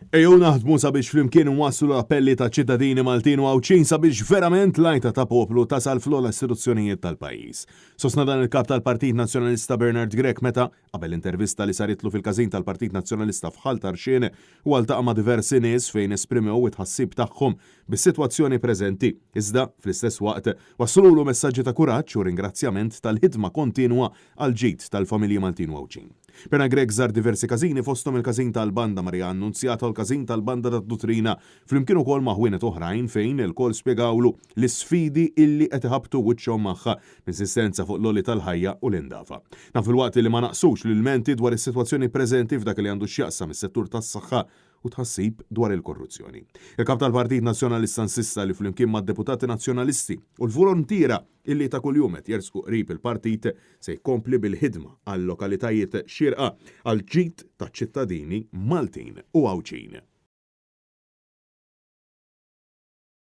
Ejjew naħdmu sabiex flimkien nwasslu l-appelli ta' ċittadini Maltin u Awċin sabiex verament lajta ta' poplu tasal fl-ogħla istituzzjonijiet tal-pajjiż. Sostna dan il-kap tal-Partit Nazzjonalista Bernard Grech meta qabel intervista li saritlu fil-każin tal-Partit Nazzjonalista f'Ħalt Arxien u għaltaqa' ma' diversi nies fejn esprimew it-ħassib tagħhom bis-sitwazzjoni preżenti. Iżda fl-istess waqt wasslulu messaġġi ta' kuraġġ u ringrazzjament tal-ħidma kontinwa għal ġid tal-familji Maltin u Awċin. Bernard Grech żar diversi każini fosthom il-każin tal-Banda Marija Annunzjata u l-każin tal-Banda tad-Dutrina flimkien ukoll ma' ħwienet oħrajn fejn il-kol spjegawlu l-isfidi illi qed iħabbtu wiċċhom magħha b'insistenza fuq l-għoli tal-ħajja u l-indafa. Naf il-waqt li ma naqsux l-ilmenti dwar is-sitwazzjoni preżenti f'dak li għandu x'jaqsam is-settur tas-saħħa u tħassib dwar il-korruzzjoni. Il-kap tal-Partit Nazzjonalista insista li flimkien mad-deputati nazzjonalisti u l-volontira illi ta' kuljum qed jersqu qrib il-partit se jkompli bil-ħidma għal lokalitajiet xierqa għal ġid taċ-ċittadini Maltin u Awċin.